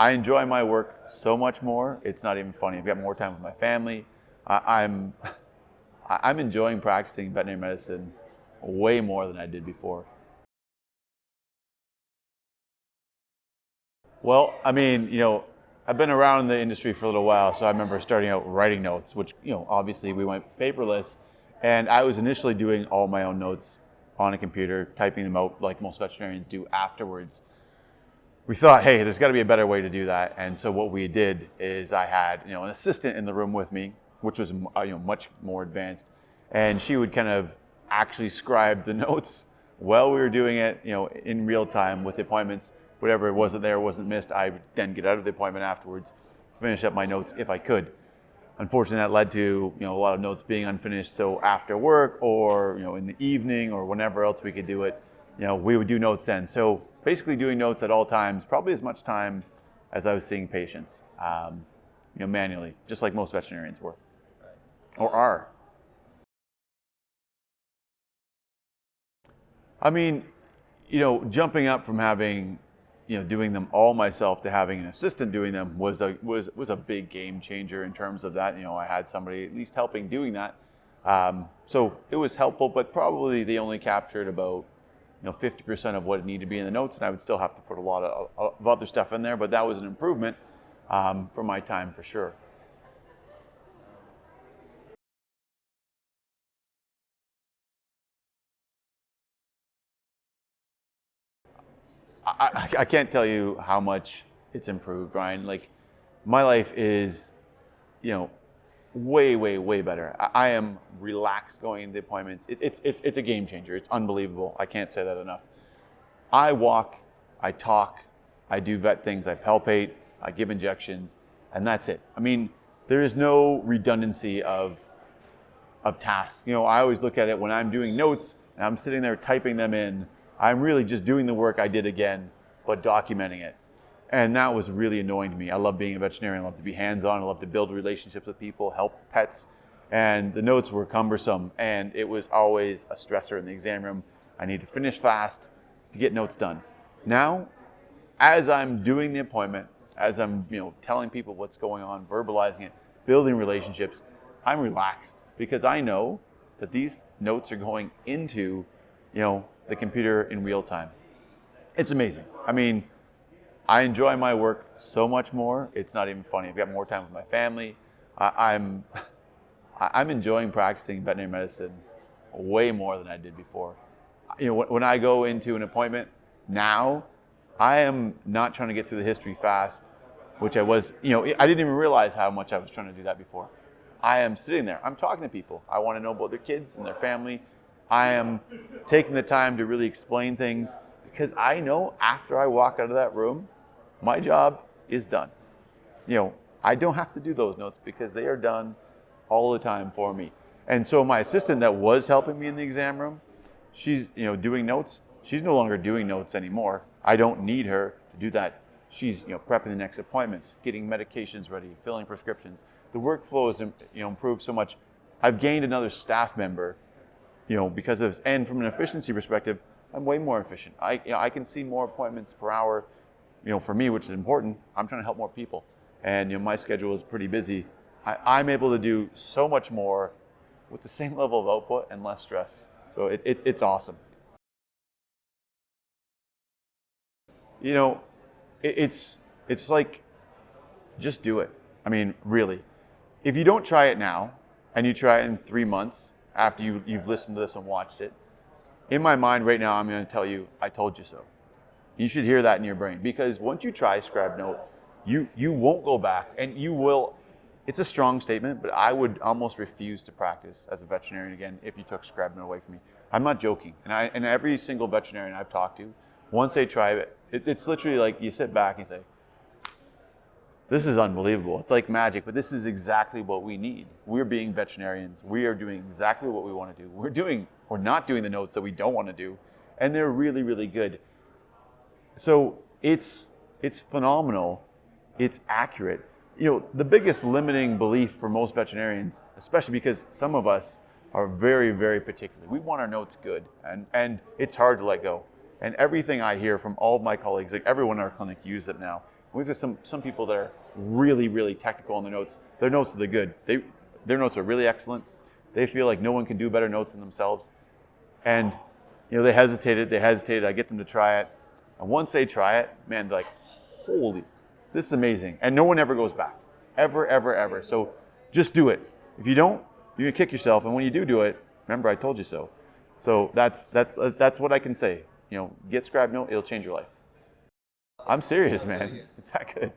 I enjoy my work so much more. It's not even funny. I've got more time with my family. I'm I'm enjoying practicing veterinary medicine way more than I did before. Well, I mean, I've been around the industry for a little while, so I remember starting out writing notes, which, obviously we went paperless. And I was initially doing all my own notes on a computer, typing them out like most veterinarians do afterwards. We thought, hey, there's got to be a better way to do that. And so what we did is I had, an assistant in the room with me, which was, much more advanced. And she would kind of actually scribe the notes while we were doing it, in real time with the appointments. Whatever wasn't there, wasn't missed, I would then get out of the appointment afterwards, finish up my notes if I could. Unfortunately, that led to, a lot of notes being unfinished. So after work or, in the evening or whenever else we could do it, we would do notes then. So basically doing notes at all times, probably as much time as I was seeing patients, manually, just like most veterinarians were or are. I mean, jumping up from having, doing them all myself to having an assistant doing them was a big game changer in terms of that. I had somebody at least helping doing that. So it was helpful, but probably they only captured about 50% of what needed to be in the notes, and I would still have to put a lot of other stuff in there, but that was an improvement for my time for sure. I can't tell you how much it's improved, Ryan. Like, my life is, way, way, way better. I am relaxed going into appointments. It's a game changer. It's unbelievable. I can't say that enough. I walk, I talk, I do vet things, I palpate, I give injections, and that's it. I mean, there is no redundancy of tasks. I always look at it when I'm doing notes and I'm sitting there typing them in, I'm really just doing the work I did again, but documenting it. And that was really annoying to me. I love being a veterinarian. I love to be hands-on. I love to build relationships with people, help pets. And the notes were cumbersome, and it was always a stressor in the exam room. I need to finish fast to get notes done. Now, as I'm doing the appointment, as I'm telling people what's going on, verbalizing it, building relationships, I'm relaxed because I know that these notes are going into the computer in real time. It's amazing. I mean, I enjoy my work so much more. It's not even funny. I've got more time with my family. I'm enjoying practicing veterinary medicine way more than I did before. When I go into an appointment now, I am not trying to get through the history fast, which I was, I didn't even realize how much I was trying to do that before. I am sitting there. I'm talking to people. I want to know about their kids and their family. I am taking the time to really explain things because I know after I walk out of that room, my job is done. I don't have to do those notes because they are done all the time for me. And so my assistant that was helping me in the exam room, she's, doing notes. She's no longer doing notes anymore. I don't need her to do that. She's, prepping the next appointments, getting medications ready, filling prescriptions. The workflow has, improved so much. I've gained another staff member, because of, and from an efficiency perspective, I'm way more efficient. I can see more appointments per hour, for me, which is important. I'm trying to help more people. And, my schedule is pretty busy. I'm able to do so much more with the same level of output and less stress. So it's awesome. It's like, just do it. I mean, really. If you don't try it now, and you try it in 3 months after you've listened to this and watched it, in my mind right now, I'm going to tell you, I told you so. You should hear that in your brain, because once you try Scribenote, you won't go back, and you will. It's a strong statement, but I would almost refuse to practice as a veterinarian again if you took Scribenote away from me. I'm not joking. And every single veterinarian I've talked to, once they try it, it's literally like you sit back and say, this is unbelievable. It's like magic, but this is exactly what we need. We're being veterinarians. We are doing exactly what we want to do. We're not doing the notes that we don't want to do, and they're really, really good. So it's phenomenal. It's accurate. The biggest limiting belief for most veterinarians, especially because some of us are very, very particular. We want our notes good, and it's hard to let go. And everything I hear from all of my colleagues, like everyone in our clinic uses it now. We've got some people that are really, really technical in their notes. Their notes are good. Their notes are really excellent. They feel like no one can do better notes than themselves. And they hesitated. I get them to try it. And once they try it, man, they're like, holy, this is amazing. And no one ever goes back. Ever, ever, ever. So just do it. If you don't, you're going to kick yourself. And when you do it, remember, I told you so. So that's what I can say. Get Scribenote. It'll change your life. I'm serious, man. It's that good.